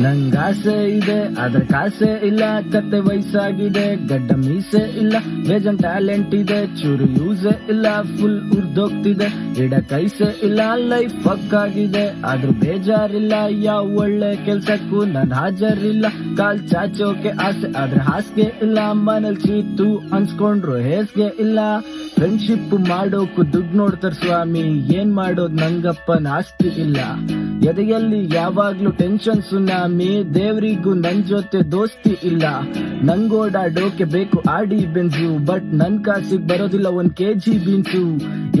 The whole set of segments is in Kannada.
ನಂಗಾಸೆ ಇದೆ ಆದ್ರೆ ಕಾಸೆ ಇಲ್ಲ, ಕತ್ತೆ ವಯಸ್ಸಾಗಿದೆ ಗಡ್ಡ ಮೀಸೆ ಇಲ್ಲ, ಬೇಜನ್ ಟ್ಯಾಲೆಂಟ್ ಇದೆ ಚೂರು ಯೂಸೆ ಇಲ್ಲ, ಫುಲ್ ಉರ್ದೋಗ್ತಿದೆ ಇಡ ಕೈಸೆ ಇಲ್ಲ, ಲೈಫ್ ಫಕ್ ಆಗಿದೆ ಆದ್ರೂ ಬೇಜಾರಿಲ್ಲ, ಯಾವ ಒಳ್ಳೆ ಕೆಲ್ಸಕ್ಕೂ ನನ್ ಹಾಜರಿಲ್ಲ, ಕಾಲ್ ಚಾಚೋಕೆ ಆಸೆ ಆದ್ರೆ ಹಾಸ್ಗೆ ಇಲ್ಲ, ಮನೇಲಿ ಚೀತು ಅನ್ಸ್ಕೊಂಡ್ರು ಹೇಸ್ಗೆ ಇಲ್ಲ, ಫ್ರೆಂಡ್ಶಿಪ್ ಮಾಡೋಕು ದುಡ್ಡು ನೋಡ್ತಾರ ಸ್ವಾಮಿ, ಏನ್ ಮಾಡೋದ್ ನಂಗಪ್ಪನ ಆಸ್ತಿ ಇಲ್ಲ, ಎದೆಯಲ್ಲಿ ಯಾವಾಗ್ಲೂ ಟೆನ್ಷನ್ ಸುನಾಮಿ, ದೇವ್ರಿಗೂ ನನ್ ಜೊತೆ ದೋಸ್ತಿ ಇಲ್ಲ, ನಂಗೋಡಾಡೋಕೆ ಬೇಕು ಆಡಿ ಬೆನ್ಸು, ಬಟ್ ನನ್ ಕಾಸಿಗ್ ಬರೋದಿಲ್ಲ 1 kg ಬೀನ್ಸು,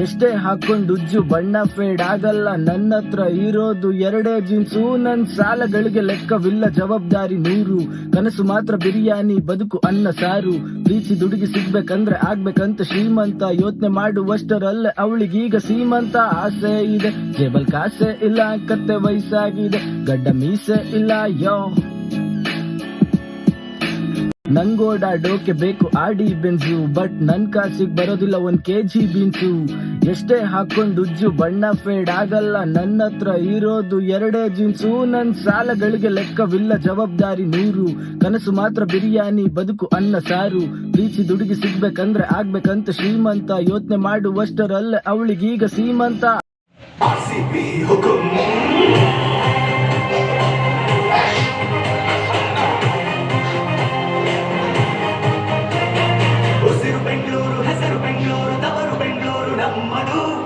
ಎಷ್ಟೇ ಹಾಕೊಂಡು ಉಜ್ಜು ಬಣ್ಣ ಫೇಡ್ ಆಗಲ್ಲ, ನನ್ನ ಹತ್ರ ಇರೋದು 2 ಜೀನ್ಸು, ನನ್ ಸಾಲಗಳಿಗೆ ಲೆಕ್ಕವಿಲ್ಲ ಜವಾಬ್ದಾರಿ 100, ಕನಸು ಮಾತ್ರ ಬಿರಿಯಾನಿ ಬದುಕು ಅನ್ನ ಸಾರು, ಪ್ರೀತಿ ದುಡುಗಿ ಸಿಗ್ಬೇಕಂದ್ರೆ ಆಗ್ಬೇಕಂತ ಶ್ರೀಮಂತ, ಯೋಚನೆ ಮಾಡುವಷ್ಟರಲ್ಲೇ ಅವಳಿಗೀಗ ಸೀಮಂತ, ಆಸೆ ಇದೆ ಜೇಬಲ್ ಕಾಸೆ ಇಲ್ಲ, ಕತ್ತೆ ವಯಸ್ಸಾಗಿದೆ ಗಡ್ಡ ಮೀಸೆ ಇಲ್ಲ, ಯೋ ನಂಗೋಡಾಡೋಕೆ ಬೇಕು ಆಡಿ ಬೆನ್ಸು, ಬಟ್ ನನ್ ಕಾಸಿಗ್ ಬರೋದಿಲ್ಲ 1 kg ಬೀನ್ಸು, ಎಷ್ಟೇ ಹಾಕೊಂಡು ಉಜ್ಜು ಬಣ್ಣ ಫೇಡ್ ಆಗಲ್ಲ, ನನ್ನ ಹತ್ರ ಇರೋದು 2 ಜೀನ್ಸು, ನನ್ ಸಾಲಗಳಿಗೆ ಲೆಕ್ಕವಿಲ್ಲ ಜವಾಬ್ದಾರಿ 100, ಕನಸು ಮಾತ್ರ ಬಿರಿಯಾನಿ ಬದುಕು ಅನ್ನ ಸಾರು, ಪ್ರೀತಿ ದುಡುಗಿ ಸಿಗ್ಬೇಕಂದ್ರೆ ಆಗ್ಬೇಕಂತ ಶ್ರೀಮಂತ, ಯೋಚನೆ ಮಾಡುವಷ್ಟರಲ್ಲೇ ಅವಳಿಗೀಗ ಸೀಮಂತ.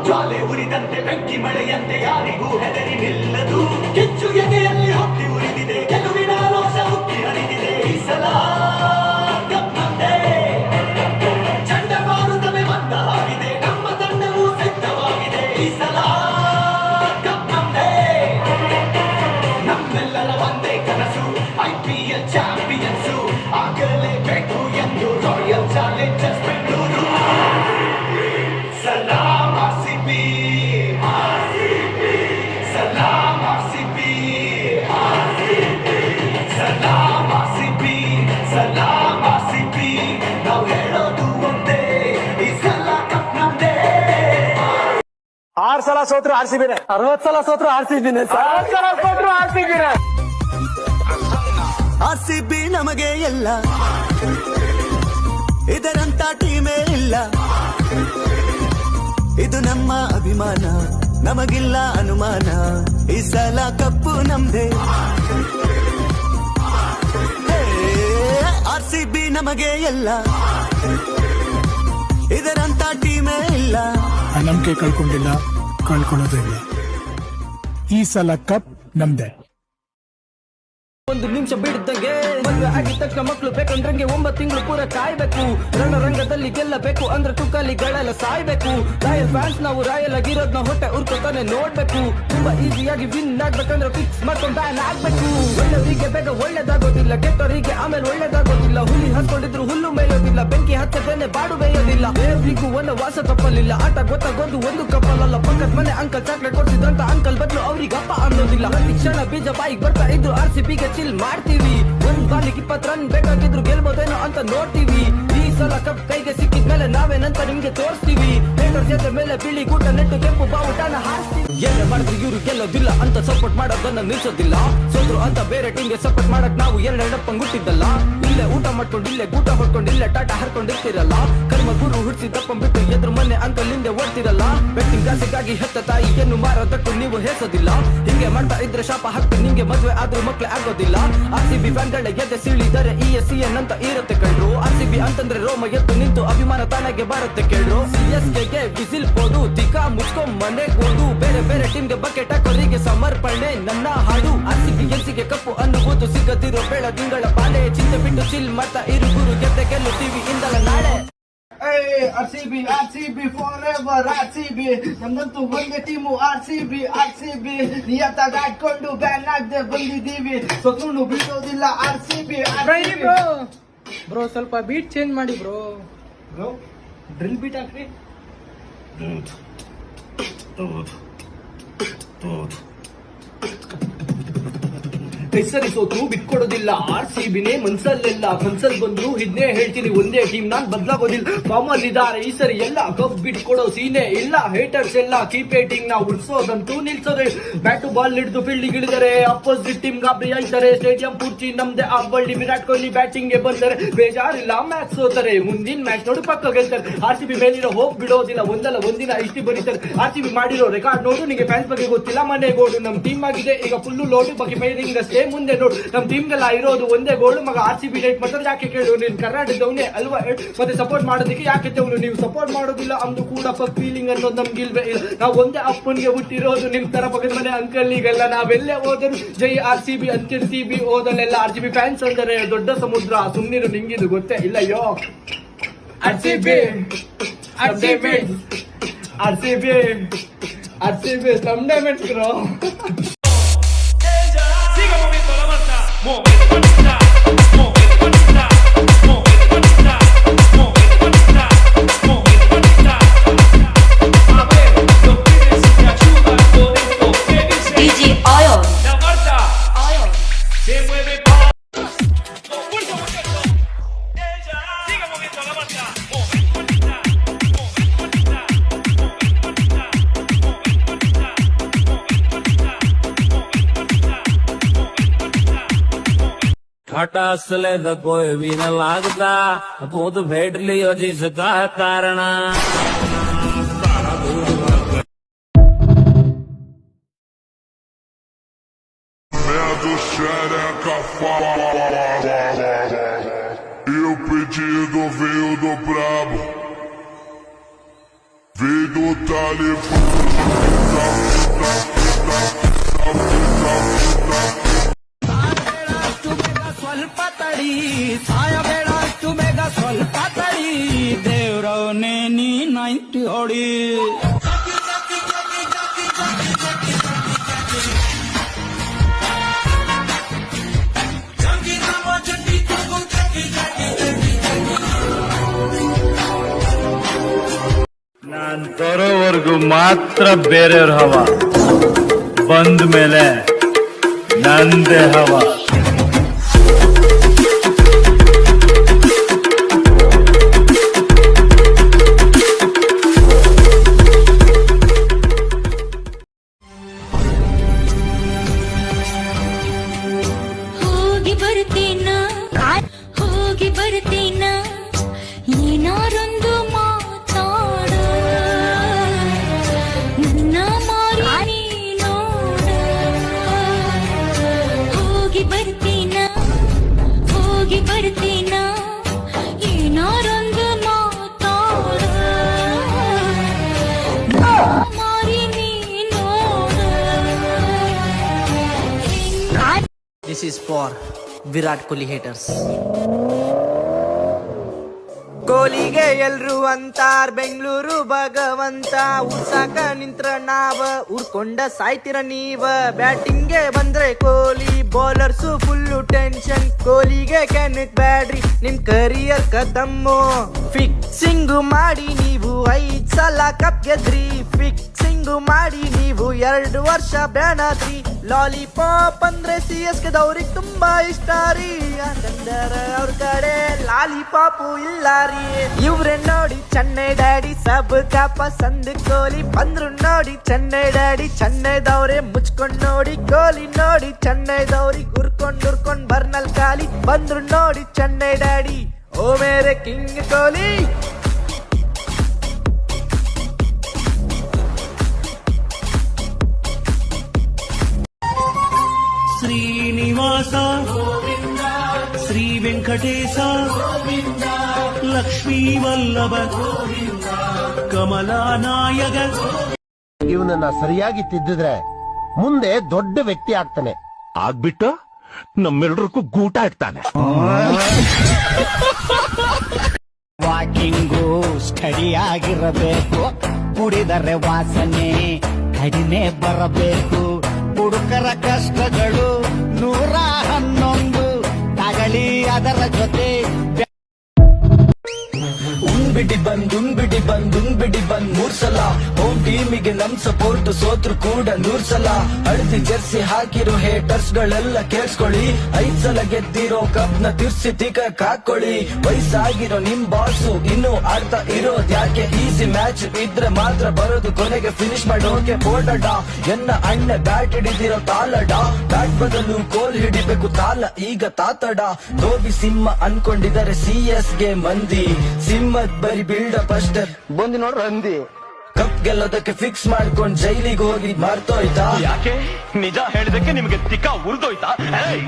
ಜ್ವಾಲೆ ಉರಿದಂತೆ ಬೆಂಕಿ ಮಳೆಯಂತೆ ಯಾರಿಗೂ ಹೆದರಿ ನಿಲ್ಲದು, ಕಿಚ್ಚು ಎದೆಯಲ್ಲಿ ಹೊತ್ತಿ ಉರಿದಿದೆ, ಗೆಲುವಿನ ರೋಷ ಉಕ್ಕಿ ಹರಿದಿದೆ, ಈ ಸಲ ನಮ್ಮದೇ ಚಂಡಮಾರುತವೇ ಬಂದ ಹಾಗಿದೆ, ನಮ್ಮ ತಂಡವೂ ಸಿದ್ಧವಾಗಿದೆ, ಈ ಸಲ ನಮ್ಮದೇ ನಮ್ಮೆಲ್ಲರ ಒಂದೇ ಕನಸು, IPL ಚಾಂಪಿಯನ್ಸು ಆಗಲೇಬೇಕು ಎಂದು ರಾಯಲ್ ಚಾಲೆಂಜರ್ಸ್ ಬೆಂಗಳೂರು. ಸಲಾಂ RCB, ಸಲಾಂ RCB, ಸಲಾಂ RCB, ಸಲಾಂ RCB, ನಾವು ಹೇಳೋದು ಒಂದೇ, ಈ ಸಲ ಕಪ್ ನಮ್ದೇ. 6 ಸಲ ಸೋತ್ರು RCB ನೇ, 60 ಸಲ ಸೋತ್ರು RCB ನೇ, 60 ಸಲ ಸೋತ್ರು RCB ನೇ. RCB ನಮಗೆ ಎಲ್ಲ, ಇದರಂತ ಟೀಮೇ ಇಲ್ಲ, ಇದು ನಮ್ಮ ಅಭಿಮಾನ, ನಮಗಿಲ್ಲ ಅನುಮಾನ, ಈ ಸಲ ಕಪ್ಪು ನಮ್ದೇ. RCB ನಮಗೆ ಎಲ್ಲ, ಇದರಂತ ಟೀಮೇ ಇಲ್ಲ, ನಂಬಿಕೆ ಕಳ್ಕೊಂಡಿಲ್ಲ, ಕಳ್ಕೊಳ್ಳೋದೇ ಇಲ್ಲ, ಈ ಸಲ ಕಪ್ ನಮ್ದೇ. 1 ನಿಮಿಷ ಬಿಡ್ದಂಗೆ ಮದುವೆ ಆಗಿದ ತಕ್ಷಣ ಮಕ್ಕಳು ಬೇಕಂದ್ರಂಗೆ 9 ತಿಂಗಳು ಪೂರ ಕಾಯ್ಬೇಕು, ರಣರಂಗದಲ್ಲಿ ಗೆಲ್ಲಬೇಕು ಅಂದ್ರೆ ತುಕಾಲಿಗಳೆಲ್ಲ ಸಾಯ್ಬೇಕು, ರಾಯಲ್ ಫ್ಯಾನ್ಸ್ ನಾವು ರಾಯಲ್ ಆಗಿರೋದ್ನ ಹೊಟ್ಟೆ ಉರ್ಕೋತಾನೆ ನೋಡ್ಬೇಕು, ತುಂಬಾ ಈಸಿಯಾಗಿ ವಿನ್ ಆಗ್ಬೇಕಂದ್ರೆ ಫಿಕ್ಸ್ ಮಾಡ್ಕೊಂಡ್ ಬ್ಯಾನ್ ಆಗ್ಬೇಕು, ಒಳ್ಳೆಯವರಿಗೆ ಬೇಗ ಒಳ್ಳೇದಾಗೋದಿಲ್ಲ, ಕೆಟ್ಟವರಿಗೆ ಆಮೇಲೆ ಒಳ್ಳೇದಾಗೋದಿಲ್ಲ, ಹುಲಿ ಹತ್ಕೊಂಡಿದ್ರು ಹುಲ್ಲು ಮೇಯೋದಿಲ್ಲ, ಬೆಂಕಿ ಹಚ್ಚದೇನೆ ಬಾಡು ಬೇಯೋದಿಲ್ಲ, ದೇವ್ರಿಗೂ ವಾಸ ತಪ್ಪಲಿಲ್ಲ, ಆಟ ಗೊತ್ತಾಗೋದು 1 ಕಪ್ಪಲ್ಲ, ಪಕ್ಕದ ಮನೆ ಅಂಕಲ್ ಚಾಕ್ಲೇಟ್ ಕೊಡ್ತಿದ್ರಂತ ಅಂಕಲ್ ಬದಲು ಅವ್ರಿಗೆ ಅಪ್ಪ ಅನ್ನೋದಿಲ್ಲ, ಪ್ರತಿ ಕ್ಷಣ ಬೀಜ ಬಾಯಿಗೆ ಬರ್ತಾ ಇದ್ರು RCBಗೆ ಚಿಲ್ ಮಾಡ್ತೀವಿ, 1 ಬಾಲಿಗೆ 20 ರನ್ ಬೇಕಾಗಿದ್ರು ಗೆಲ್ಬೋದೇನೋ ಅಂತ ನೋಡ್ತೀವಿ, ಈ ಸಲ ಕಪ್ ಕೈಗೆ ಸಿಕ್ಕಿದ್ಮೇಲೆ ನಾವೇನಂತ ನಿಮ್ಗೆ ತೋರಿಸ್ತೀವಿ, ಹೇಟರ್ ಜೊತೆ ಮೇಲೆ ಬಿಳಿ ಗೂಟ ನೆಟ್ಟು ಕೆಂಪು ಬಾವುಟನ ಹಾರಿಸ್ತೀವಿ, ಏನೇ ಮಾಡಿದ್ರು ಇವ್ರು ಗೆಲ್ಲೋದಿಲ್ಲ ಅಂತ ಸಪೋರ್ಟ್ ಮಾಡೋದನ್ನ ನಿಲ್ಸೋದಿಲ್ಲ, ಸೋದ್ರು ಅಂತ ಬೇರೆ ಟೀಮ್ಗೆ ಸಪೋರ್ಟ್ ಮಾಡಕ್ ನಾವು 2 ಪಂಗುಟ್ಟಿದ್ದಲ್ಲ, ಇಲ್ಲೇ ಊಟ ಮಾಡ್ಕೊಂಡು ಇಲ್ಲೇ ಗೂಟ ಹೊಡ್ಕೊಂಡು ಇಲ್ಲೇ ಟಾಟಾ ಹರ್ಕೊಂಡಿರ್ತಿರಲ್ಲ, ಕರ್ಮ ಗುರು ಹುಡ್ಸಿ ದಪ್ಪ ಬಿಟ್ಟು ಎದ್ರು ಮನೆ ಅಂಕಲ್ ಹಿಂದೆ ಓಡ್ತಿರಲ್ಲ, ಬೆಟ್ಟಿಂಗ್ ಕಾಸಿಗಾಗಿ ಹೆತ್ತ ತಾಯಿಯನ್ನು ಮಾರೋದಕ್ಕೂ ನೀವು ಹೇಸೋದಿಲ್ಲ, ಹಿಂಗೆ ಮಾಡ್ತಾ ಇದ್ರೆ ಶಾಪ ಹಾಕ್ತು ನಿಮ್ಗೆ ಮದ್ವೆ ಆದ್ರೂ ಮಕ್ಳೆ ಆಗೋದಿಲ್ಲ, RCB ಫ್ಯಾನ್ಗಳ ಎದೆ ಸೀಳಿದರೆ ESCN ಅಂತ ಇರುತ್ತೆ ಕಳ್ರು, RCB ಅಂತಂದ್ರೆ ರೋಮ ಎದ್ದು ನಿಂತು ಅಭಿಮಾನ ತಾನಾಗೆ ಬರುತ್ತೆ ಕೇಳ್ರು, CSKಗೆ ವಿಸಿಲ್ ಕೊಡು ತಿಕಾ ಮುಚ್ಕೊಂಡ್ ಮನೆಗೆ ಓಡು, ಬೇರೆ ಬೇರೆ ಟೀಮ್ಗೆ ಬಕೆಟ್ ಹಾಕೋರಿಗೆ ಸಮರ್ಪಣೆ ನನ್ನ ಹಾಡು, RCB ಗೆಲ್ಸಿಗೆ ಕಪ್ಪು ಅನ್ನುವುದು ಸಿಗದಿರೋ ಬೇಡ ತಿಂಗಳ ಬಾಳೆ, ಚಿಂತೆ ಬಿಟ್ಟು ಚಿಲ್ ಮಾಡ್ತಾ ಇರು ಗುರು, ಗೆದ್ದೆ ಗೆಲ್ಲುತ್ತೀವಿ ಇಂದಲ ನಾಳೆ. RCB forever RCB, ನಮ್ದಂತೂ ಒಂದೇ ಟೀಮು RCB, ನಿಯತ್ತಾಗಿ ಆಡ್ಕೊಂಡು ಬ್ಯಾನ್ ಆಗದೆ ಬಂದಿದ್ದೀವಿ, ಸೊತ್ತು ಬಿಡೋದಿಲ್ಲ RCB. ಬ್ರೋ ಸ್ವಲ್ಪ ಬೀಟ್ ಚೇಂಜ್ ಮಾಡಿ ಬ್ರೋ, ಡ್ರಿಲ್ ಬೀಟ್ ಹಾಕ್ರಿ. ಹೆಸರಿ ಸೋತು ಬಿಟ್ಕೊಡೋದಿಲ್ಲ RCBನೇ ಮನ್ಸಲ್ಲೆಲ್ಲ ಕನ್ಸಲ್ ಬಂದ್ರು ಇದನ್ನೇ ಹೇಳ್ತೀನಿ ಒಂದೇ ಟೀಮ್ ನಾನ್ ಬದ್ಲಾಗೋದಿಲ್ಲ ಫಾರ್ಮ್ ಅಲ್ಲಿದ್ದಾರೆ ಈ ಸರಿ ಎಲ್ಲ ಕಪ್ ಬಿಟ್ಕೊಡೋ ಸೀನೆ ಇಲ್ಲ ಹೇಟರ್ಸ್ ಎಲ್ಲ ಕೀಪೇಟಿಂಗ್ ನಾವು ಉಡ್ಸೋದಂತೂ ನಿಲ್ಸೋದೆ ಬ್ಯಾಟು ಬಾಲ್ ಹಿಡಿದು ಫೀಲ್ಡಿಂಗ್ ಇಳಿದರೆ ಅಪೋಸಿಟ್ ಟೀಮ್ ಗಾಬರಿ ಆಯ್ತಾರೆ ಸ್ಟೇಡಿಯಂ ಪೂರ್ತಿ ನಮ್ದೆ ಅಬ್ಬಳ್ಳಿ ವಿರಾಟ್ ಕೊಹ್ಲಿ ಬ್ಯಾಟಿಂಗ್ ಗೆ ಬಂದರೆ ಬೇಜಾರಿಲ್ಲ ಮ್ಯಾಚ್ ಸೋತಾರೆ ಮುಂದಿನ ಮ್ಯಾಚ್ ನೋಡಿ ಪಕ್ಕ ಗೆಲ್ತಾರೆ RCB ಮೇಲಿರೋ ಹೋಪ್ ಬಿಡೋದಿಲ್ಲ ಒಂದಲ್ಲ ಒಂದಿನ ಇಷ್ಟು ಬರೀತಾರೆ RCB ಮಾಡಿರೋ ರೆಕಾರ್ಡ್ ನೋಡು ನಿಮಗೆ ಫ್ಯಾನ್ಸ್ ಬಗ್ಗೆ ಗೊತ್ತಿಲ್ಲ ಮನೆ ಗೋಡು ನಮ್ ಟೀಮ್ ಆಗಿದೆ ಈಗ ಫುಲ್ಲು ಲೋಡು ಬಗ್ಗೆ ಫೈರಿಂಗ್ ಅಷ್ಟೇ ಮುಂದೆ ನೋಡು ನಮ್ ಟೀಮ್ಗೆಲ್ಲ ಇರೋದು ಒಂದೇ ಗೋಳು ಮಗ RCB ಡೇಟ್ ಮಾಡ್ತಾರೆ ಯಾಕೆ ಕೇಳು ನೀನ್ ಕರ್ನಾಟಕದವನೇ ಅಲ್ವಾ ಮತ್ತೆ ಸಪೋರ್ಟ್ ಮಾಡೋದಕ್ಕೆ ಯಾಕೆ ತೆವನು ನೀವು ಸಪೋರ್ಟ್ ಮಾಡೋದಿಲ್ಲ ಅಂದು ಕೂಡ ಫೀಲಿಂಗ್ ಅನ್ನೋದು ನಮ್ಗಿಲ್ವೇ ಇಲ್ಲ ನಾವು ಒಂದೇ ಅಪ್ಪನಿಗೆ ಹುಟ್ಟಿರೋದು ನಿಮ್ ತರ ಪಕ್ಕದ ಮನೆ ಅಂಕಲ್ನಿಗೆಲ್ಲ ನಾವೆಲ್ಲೇ ಹೋದರು ಜೈ RCB ಅಂತಿರ್ತೀವಿ ಓದಲ್ಲೆಲ್ಲ RCB ಫ್ಯಾನ್ಸ್ ಅಂದರೆ ದೊಡ್ಡ ಸಮುದ್ರ ಸುಮ್ನಿರು ನಿಂಗಿದು ಗೊತ್ತೇ ಇಲ್ಲ ಯೋ RCB some diamonds bro. Siga moviendo la manta, moviendo bonita, moviendo bonita, moviendo bonita, moviendo bonita, moviendo bonita. A ver, los pibes si te ayudan con esto, ¿qué dice? DJ Ion. La Marta Ion. se mueve con fuerza, muchacho. Ella siga moviendo la manta, moviendo bonita, moviendo bonita, moviendo bonita, moviendo bonita, moviendo bonita, खटास ले तो कोई भी न लागता खुद भेट लियो जिसका कारण Meia do xereca e o pedido veio do brabo, veio do ಸ್ವಲ್ಪ ತಡಿ ಸಾಯಬೇಡ ಅಷ್ಟು ಬೇಗ ಸ್ವಲ್ಪ ತಡಿ ದೇವ್ರವನೇ ನೀ 90 ಹೊಡಿ ನಾನ್ ತರೋವರೆಗೂ ಮಾತ್ರ ಬೇರೆಯವ್ರ ಹವ ಬಂದ ಮೇಲೆ ನಂದೇ ಹವ ಹೋಗಿ ಬರ್ತೀನ ಏನಾರೊಂದು ಮಾತಾಡ ನನ್ನ ಮಾರಿ ನೋಡ ಹೋಗಿ ಬರ್ತೀನ ಏನಾರೊಂದು ಮಾತಾಡ ಮಾರಿ ನೋಡ This is for Virat Kohli haters ಕೊಹ್ಲಿಗೆ ಎಲ್ರು ಅಂತಾರ್ ಬೆಂಗಳೂರು ಭಗವಂತ ಉರ್ಸಾಕ ನಿಂತ್ರ ನಾವ ಉರ್ಕೊಂಡ ಸಾಯ್ತಿರ ನೀವ ಬ್ಯಾಟಿಂಗ್ಗೆ ಬಂದ್ರೆ ಕೊಹ್ಲಿ ಬೌಲರ್ಸು ಫುಲ್ಲು ಟೆನ್ಷನ್ ಕೊಹ್ಲಿಗೆ ಕ್ಯಾನಕ್ ಬ್ಯಾಡ್ರಿ ನಿಮ್ ಕರಿಯರ್ ಕದಮ್ಮು ಫಿಕ್ಸಿಂಗ್ ಮಾಡಿ ನೀವು 5 ಸಲ ಕಪ್ ಗೆದ್ರಿ ಫಿಕ್ಸಿಂಗ್ ಮಾಡಿ ನೀವು 2 ವರ್ಷ ಬ್ಯಾನಾದ್ರಿ ಲಾಲಿಪಾಪ್ ಅಂದ್ರೆ CSK ದವ್ರಿಗೆ ತುಂಬಾ ಇಷ್ಟ ರೀ ಯಾಕಂದ್ರೆ ಅವ್ರ ಕಡೆ ಲಾಲಿಪಾಪು ಇಲ್ಲ ರೀ ಇವ್ರೆ ನೋಡಿ ಚೆನ್ನೈ ಡ್ಯಾಡಿ ಸಬ್ ಕಾ ಪಸಂದ್ ಕೊಹ್ಲಿ ಬಂದ್ರು ನೋಡಿ ಚೆನ್ನೈ ಡ್ಯಾಡಿ ಚೆನ್ನೈದವ್ರೆ ಮುಚ್ಕೊಂಡ್ ನೋಡಿ ಕೊಹ್ಲಿ ನೋಡಿ ಚೆನ್ನೈದವ್ರಿಗೆ ಉರ್ಕೊಂಡ್ ಬರ್ನಲ್ ಖಾಲಿ ಬಂದ್ರು ನೋಡಿ ಚೆನ್ನೈ ಡ್ಯಾಡಿ ಓ ಮೇರೆ ಕಿಂಗ್ ಕೊಹ್ಲಿ ಶ್ರೀನಿವಾಸ ಶ್ರೀ ವೆಂಕಟೇಶ ಲಕ್ಷ್ಮೀ ವಲ್ಲಭ ಕಮಲಾನಾಯಕ ಇವನನ್ನ ಸರಿಯಾಗಿ ತಿದ್ದಿದ್ರೆ ಮುಂದೆ ದೊಡ್ಡ ವ್ಯಕ್ತಿ ಆಗ್ತಾನೆ ಆಗ್ಬಿಟ್ಟು ನಮ್ಮೆಲ್ರಿಗೂ ಗೂಟ ಇಡ್ತಾನೆ ವಾಕಿಂಗು ಸ್ಟಡಿ ಆಗಿರಬೇಕು ಕುಡಿದರೆ ವಾಸನೆ ಕಡಿಮೆ ಬರಬೇಕು ಹುಡುಕರ ಕಷ್ಟಗಳು 111 ತಗಳಿ ಅದರ ಜೊತೆ ಉಂಬಿಡಿ ಬಂದು ಉಣ್ಬಿಡಿ ಬಂದ್ 3 ಸಲ. ಹೋಮ್ ಟೀಮಿಗೆ ನಮ್ ಸಪೋರ್ಟ್ ಸೋತ್ರು ಕೂಡ 100 ಸಲ. ಹಳದಿ ಜರ್ಸಿ ಹಾಕಿರೋ ಹೇಟರ್ಸ್ ಗಳೆಲ್ಲ ಕೇಳಿಸ್ಕೊಳ್ಳಿ, 5 ಸಲ ಗೆದ್ದಿರೋ ಕಪ್ ನ ತಿರ್ಸಿ ತಿಕ್ಕಕ್ ಹಾಕೊಳ್ಳಿ. ವಯಸ್ಸಾಗಿರೋ ನಿಮ್ ಬಾಸು ಇನ್ನು ಆಡ್ತಾ ಇರೋದ್ ಯಾಕೆ? ಈಸಿ ಮ್ಯಾಚ್ ಇದ್ರೆ ಮಾತ್ರ ಬರೋದು ಕೊನೆಗೆ ಫಿನಿಶ್ ಮಾಡೋಕೆ. ಬೋರ್ಡಡ ಎನ್ನ ಅಣ್ಣ ಬ್ಯಾಟ್ ಹಿಡಿದಿರೋ ತಾಲಡ, ಬ್ಯಾಟ್ ಬದಲು ಕೋಲ್ ಹಿಡಿಬೇಕು ತಾಲ ಈಗ ತಾತಡ. ಧೋಬಿ ಸಿಂಹ ಅನ್ಕೊಂಡಿದ್ದಾರೆ CS ಗೆ ಮಂದಿ, ಸಿಂಹದ್ ಬರಿ ಬಿಲ್ಡಪ್ ಅಷ್ಟೇ ಬಂದು ನೋಡ್ರ ಹಂದಿ. ಕಪ್ ಗೆಲ್ಲೋದಕ್ಕೆ ಫಿಕ್ಸ್ ಮಾಡ್ಕೊಂಡ್ ಜೈಲಿಗೆ ಹೋಗಿ ಮಾರ್ತೋಯ್ತಾ? ಯಾಕೆ ನಿಜ ಹೇಳಿದಕ್ಕೆ ನಿಮ್ಗೆ ತಿಕ್ಕ ಉರ್ದೋಯ್ತಾ?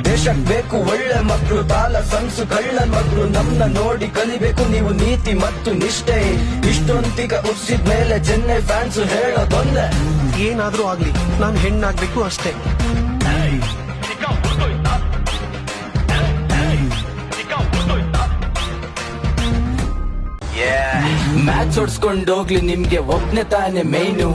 ದೇಶಕ್ ಬೇಕು ಒಳ್ಳೆ ಮಕ್ಕಳು, ತಾಲ ಸಂಸು ಕಳ್ಳ ಮಕ್ಕಳು. ನಮ್ನ ನೋಡಿ ಕಲಿಬೇಕು ನೀವು ನೀತಿ ಮತ್ತು ನಿಷ್ಠೆ. ಇಷ್ಟೊಂದಿಗ ಉರ್ಸಿದ ಮೇಲೆ ಚೆನ್ನೈ ಫ್ಯಾನ್ಸ್ ಹೇಳೋದೊಂದೆ, ಏನಾದ್ರೂ ಆಗ್ಲಿ ನಾನ್ ಹೆಣ್ಣಾಗ್ಬೇಕು ಅಷ್ಟೇ. ತಿಕ್ಕ ಉರ್ದೋಯ್ತಾ? ತಿಕ್ಕ ಉರ್ದೋಯ್ತಾ? ಮ್ಯಾಚ್ ಹೊಡ್ಸ್ಕೊಂಡೋಗ್ಲಿ ನಿಮ್ಗೆ ಒಬ್ನೇ ತಾನೆ ಮೈನು.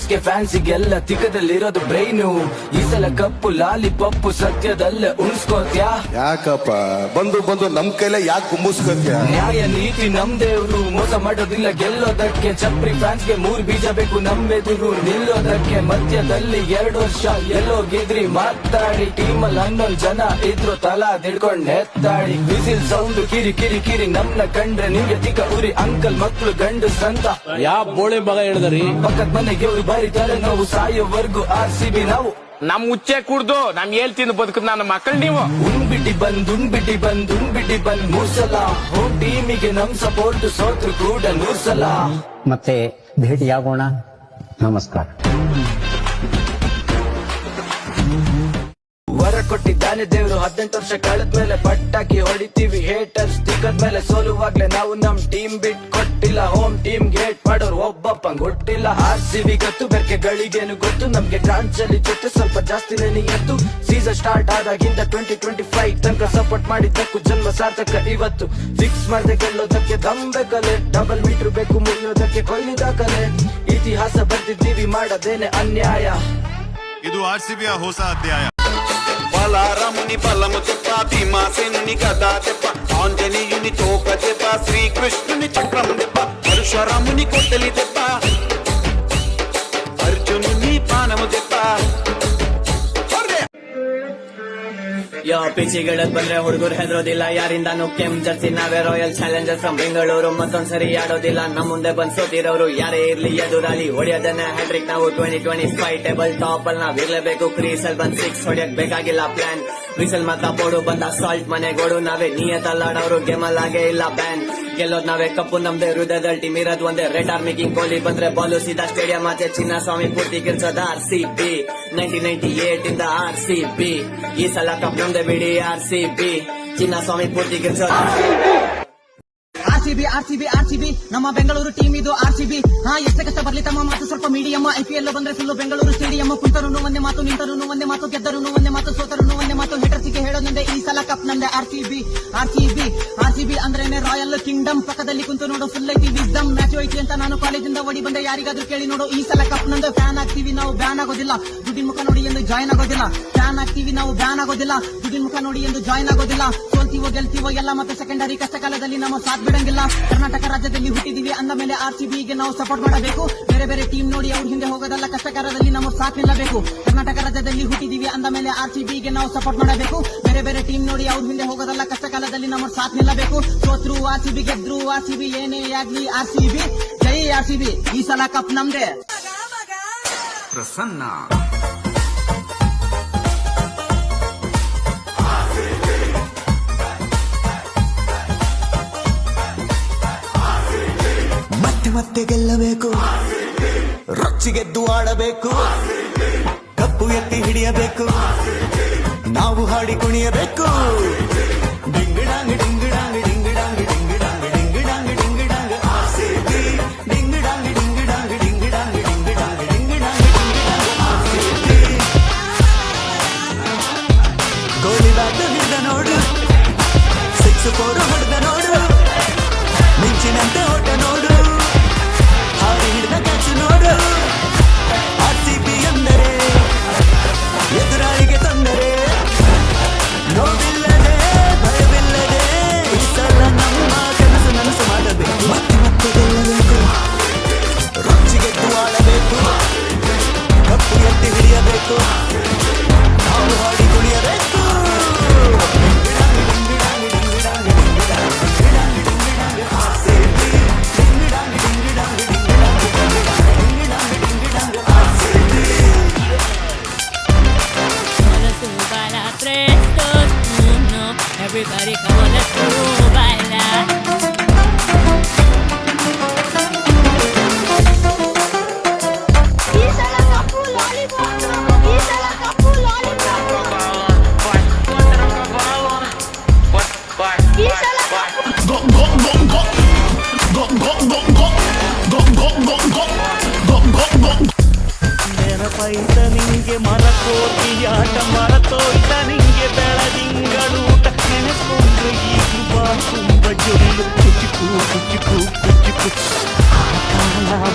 ಗೆ ಫ್ಯಾನ್ಸಿಗೆಲ್ಲ ತಿಕ್ಕದಲ್ಲಿರೋದು ಬ್ರೈನು. ಈ ಸಲ ಕಪ್ಪು ಲಾಲಿಪಪ್ಪು ಸತ್ಯದಲ್ಲೇ ಉಣಿಸ್ಕೋತ್ಯಾ? ಯಾಕಪ್ಪ ಬಂದು ಬಂದು ನಮ್ ಕೈಲೇ ಯಾಕೆ ಕುಂಬಿಸ್ಕೊತ್ಯಾ? ನ್ಯಾಯ ನೀತಿ ನಮ್ ದೇವ್ರು, ಮೋಸ ಮಾಡೋದಿಲ್ಲ ಗೆಲ್ಲೋದಕ್ಕೆ. ಚಪ್ರಿ ಫ್ಯಾನ್ಸ್ಗೆ 3 ಬೀಜ ಬೇಕು ನಮ್ಮೆದುರು ನಿಲ್ಲೋದಕ್ಕೆ. ಮಧ್ಯದಲ್ಲಿ 2 ವರ್ಷ ಎಲ್ಲೋ ಗೆದ್ರಿ ಮಾತಾಡಿ, ಟೀಮಲ್ಲಿ 11 ಜನ ಇದ್ರು ತಲಾ ಹಿಡ್ಕೊಂಡ್ ನೆತ್ತಾಡಿ. ವಿಸಿಲ್ ಸೌಂಡ್ ಕಿರಿ ಕಿರಿ ಕಿರಿ ನಮ್ನ ಕಂಡ್ರೆ ನಿಮ್ಗೆ ತಿಕ್ಕ ಉರಿ. ಅಂಕಲ್ ಮಕ್ಳು ಗಂಡು ಸಂತ ಯಾವ ಬೋಳಿ ಮಗ ಹೇಳಿದ್ರಿ? ಪಕ್ಕದ ಮನೆಗೆ ಬರೀತಾರೆ ನಾವು ಸಾಯೋವರ್ಗು RCB ನಾವು. ನಮ್ ಮುಚ್ಚೆ ಕುಡ್ದು ನಮ್ ಹೇಳ್ತೀನಿ ಬದುಕದ್ ನನ್ನ ಮಕ್ಕಳು ನೀವು. ಉಣ್ಬಿಟ್ಟಿ ಬಂದ್ 3 ಸಲ. ಹೋಮ್ ಟೀಮಿಗೆ ನಮ್ ಸಪೋರ್ಟ್ ಸೋತ್ರು ಕೂಡ 100 ಸಲ. ಮತ್ತೆ ಭೇಟಿಯಾಗೋಣ. ನಮಸ್ಕಾರ. ವರ ಕೊಟ್ಟಿದ್ದಾನೆ ದೇವ್ರು, 18 ವರ್ಷ ಕಳೆದ್ಮೇಲೆ ಪಟ್ಟಾಕಿ ಹೊಡಿತೀವಿ. ಹೇಟರ್ಸ್ ತಿಕ್ಕದ್ಮೇಲೆ ಸೋಲುವಾಗ್ಲೆ ನಾವು ನಮ್ ಟೀಮ್ ಬಿಟ್ ಕೊಟ್ಟಿಲ್ಲ. ಹೋಮ್ ಟೀಮ್ ಗೇಟ್ ಮಾಡೋರು ಒಬ್ಬಪ್ಪ ಗೊತ್ತಿಲ್ಲ. RCB ಗತ್ತು ಬೆರ್ಕೆ ಗಳಿಗೇನು ಗೊತ್ತು ನಮ್ಗೆ. ಗ್ರಾಂಚಲ್ಲಿ ಜೊತೆ ಸ್ವಲ್ಪ ಜಾಸ್ತಿನೇ ನಿಯತ್ತು. ಸೀಸನ್ ಸ್ಟಾರ್ಟ್ ಆದಾಗಿಂದ 2025 ತನಕ ಸಪೋರ್ಟ್ ಮಾಡಿದ್ದಕ್ಕೂ ಜನ್ಮ ಸಾರ್ಥಕ ಇವತ್ತು. ಫಿಕ್ಸ್ ಮಾಡ್ದೆ ಗೆಲ್ಲೋದಕ್ಕೆ ದಂಬೆಕಲೆ, ಡಬಲ್ ಮೀಟರ್ ಬೇಕು ಮುರಿಯೋದಕ್ಕೆ ಕೊಹ್ಲಿ ದಾಖಲೆ. ಇತಿಹಾಸ ಬರ್ತಿದ್ದೀವಿ ಮಾಡದೇನೆ ಅನ್ಯಾಯ. ಇದು RCBಯ ಹೊಸ ಅಧ್ಯಾಯ. బలారముని బలము చెప్ప, భీమాసేనుని గదా చెప్ప, ఆంజనేయుని తోక చెప్ప, శ్రీకృష్ణుని చక్రం దెబ్బ, పరశురాముని కొట్టలి దెబ్బ, అర్జునుని బాణము దెబ్బ. ಪಿಚಿಗಳದ್ ಬಂದ್ರೆ ಹುಡುಗರು ಹೆದರೋದಿಲ್ಲ ಯಾರಿಂದಾನು. ಕೆಂಪ್ ಜರ್ಸಿ ನಾವೇ ರಾಯಲ್ ಚಾಲೆಂಜರ್ಸ್ ಫ್ರಮ್ ಬೆಂಗಳೂರು. ಮತ್ತೊಂದ್ಸರಿ ಆಡೋದಿಲ್ಲ ನಮ್ ಮುಂದೆ ಬಂದ್ ಸೋತಿರೋರು ಯಾರೇ ಇರ್ಲಿ ಎದುರಾಳಿ. ಹೊಡೆಯೋದನ್ನ ಹ್ಯಾಟ್ರಿಕ್ ನಾವು 2025 ಟೇಬಲ್ ಟಾಪ್ ಅಲ್ಲಿ ನಾವಿರ್ಲೇಬೇಕು. ಕ್ರೀಸ್ ಅಲ್ಲಿ ಬಂದ್ 6 ಹೊಡೆಯಕ್ ಬೇಕಾಗಿಲ್ಲ ಪ್ಲಾನ್. ವಿಸಲ್ ಮಾತ್ರ ಬೋಡು ಬಂದ ಸಾಲ್ಟ್ ಮನೆಗೋಡು. ನಾವೇ ನಿಯತಲ್ಲಾಡೋರು ಗೇಮಲ್ ಆಗೇ ಇಲ್ಲ ಬ್ಯಾನ್. ಗೆಲ್ಲೋದ್ ನಾವೇ ಕಪ್ಪು ನಮ್ದೇ ಹೃದಯದಲ್ಲಿ. ಟೀಮ್ ಇರೋದ್ ಒಂದೇ ರೆಡ್ ಆರ್ಮಿ ಕಿಂಗ್ ಕೊಹ್ಲಿ ಬಂದ್ರೆ ಬಾಲು ಸೀದಾ ಸ್ಟೇಡಿಯಂ ಆಚೆ. ಚಿನ್ನಸ್ವಾಮಿ ಪೂರ್ತಿ ಗೆಲ್ಸೋದ RCB 1998 ಇಂದ RCB. ಈ ಸಲ ಕಪ್ ನಮ್ದೇ ಬಿಡಿ RCB. ಚಿನ್ನಸ್ವಾಮಿ ಪೂರ್ತಿ ಗೆಲ್ಸೋದ RCB ನಮ್ಮ ಬೆಂಗಳೂರು ಟೀಮ್ ಇದು RCB. ಎಷ್ಟೇ ಕಷ್ಟ ಬರ್ಲಿ ತಮ್ಮ ಮಾತು ಸ್ವಲ್ಪ ಮೀಡಿಯಂ. IPL ಬಂದ್ರೆ ಫುಲ್ಲು ಬೆಂಗಳೂರು ಸ್ಟೇಡಿಯಂ. ಕುಂತರೂ ಒಂದೇ ಮಾತು, ನಿಂತರೂ ಒಂದೇ ಮಾತು, ಗೆದ್ದರೂ ಒಂದೇ ಮಾತು, ಸೋತರೂ ಒಂದೇ ಮಾತು. ಹೇಟರ್ಸಿಗೆ ಹೇಳೋದಂದೆ ಈ ಸಲ ಕಪ್ ನಮ್ದೆ RCB ಅಂದ್ರೇನೆ ರಾಯಲ್ ಕಿಂಗ್ಡಮ್. ಪಕ್ಕದಲ್ಲಿ ಕುಂತು ನೋಡು ಫುಲ್ ಐತಿ ವಿಸ್ಡಮ್. ಮ್ಯಾಚ್ ಐತಿ ಅಂತ ನಾನು ಕಾಲೇಜಿಂದ ಓಡಿ ಬಂದೆ, ಯಾರಿಗಾದ್ರೂ ಕೇಳಿ ನೋಡು. ಈ ಸಲ ಕಪ್ ನಂದು. ಫ್ಯಾನ್ ಆಗ್ತೀವಿ ನಾವು, ಬ್ಯಾನ್ ಆಗೋದಿಲ್ಲ. ದುಡ್ಡಿನ ಮುಖ ನೋಡಿ ಎಂದು ಜಾಯ್ನ್ ಆಗೋದಿಲ್ಲ. ಫ್ಯಾನ್ ಆಗ್ತೀವಿ ನಾವು, ಬ್ಯಾನ್ ಆಗೋದಿಲ್ಲ. ದುಡ್ಡಿನ ಮುಖ ನೋಡಿ ಎಂದು ಜಾಯ್ನ್ ಆಗೋದಿಲ್ಲ. ಸೋಲ್ತೀವೋ ಗೆಲ್ತೀವೋ ಎಲ್ಲ ಮತ್ತೆ ಸೆಕೆಂಡರಿ. ಕಷ್ಟ ಕಾಲದಲ್ಲಿ ನಮ್ಮ ಸಾಥ್ ಬಿಡಂಗಿಲ್ಲ. ಕರ್ನಾಟಕ ರಾಜ್ಯದಲ್ಲಿ ಹುಟ್ಟಿದೀವಿ ಅಂದ ಮೇಲೆ RCBಗೆ ನಾವು ಸಪೋರ್ಟ್ ಮಾಡಬೇಕು. ಬೇರೆ ಬೇರೆ ಟೀಮ್ ನೋಡಿ ಅವ್ರ ಹಿಂದೆ ಹೋಗೋದಲ್ಲ, ಕಷ್ಟಕಾಲದಲ್ಲಿ ನಮ್ಮ ಸಾಥ್ ನಿಲ್ಲಬೇಕು. ಕರ್ನಾಟಕ ರಾಜ್ಯದಲ್ಲಿ ಹುಟ್ಟಿದೀವಿ ಅಂದ ಮೇಲೆ RCBಗೆ ನಾವು ಸಪೋರ್ಟ್ ಮಾಡಬೇಕು. ಬೇರೆ ಬೇರೆ ಟೀಮ್ ನೋಡಿ ಅವ್ರ ಹಿಂದೆ ಹೋಗೋದಲ್ಲ, ಕಷ್ಟಕಾಲದಲ್ಲಿ ನಮ್ಮ ಸಾಥ್ ನಿಲ್ಲಬೇಕು. ಸೋತ್ರು RCB, ಗೆದ್ರು RCB, ಏನೇ ಆಗ್ಲಿ RCB. ಜೈ RCB. ಈ ಸಲ ಕಪ್ ನಮ್ದೆ. ಪ್ರಸನ್ನ ಮತ್ತೆ ಗೆಲ್ಲಬೇಕು, ರೊಚ್ಚಿಗೆದ್ದು ಆಡಬೇಕು, ಕಪ್ಪು ಎತ್ತಿ ಹಿಡಿಯಬೇಕು, ನಾವು ಹಾಡಿ ಕುಣಿಯಬೇಕು. ಡಿಂಗಿಡಾಂಗ್ ಡಿಂಗಿಡಾಂಗ್ ಡಿಂಗಿಡಾಂಗ್ ಡಿಂಗಿಡಾಂಗ್ ಡಿಂಗಿಡಾಂಗ್ ಡಿಂಗಿಡಾಂಗ್ RCB. ಡಿಂಗಿಡಾಂಗ್ ಡಿಂಗಿಡಾಂಗ್ ಡಿಂಗಿಡಾಂಗ್ ಡಿಂಗಿಡಾಂಗ್ ಡಿಂಗಿಡಾಂಗ್ RCB. ಗೋಲಿ ಬ್ಯಾಟ್ ಹಿಡಿದ ನೋಡು, 6 4 ಹೊಡೆದ ನೋಡು, ಮಿಂಚಿನಂತೆ ಓಟ ನೋಡು, ಹಾರಿ ಹಿಡಿದ ಕ್ಯಾಚ್ ನೋಡು. RCB ಅಂದರೆ ಎದುರಾಳಿಗೆ ತೊಂದರೆ, ನೋವಿಲ್ಲದೆ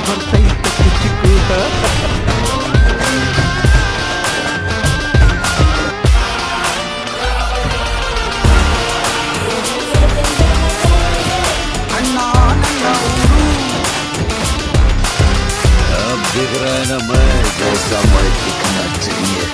ಬರ್ತೈತೆ ಕಿಚ್ಚುಕೂಟ. ಅಣ್ಣ ನನ್ನ ಊರು अब दिख रहा है ना मैं जैसा मैं दिखना चाहिए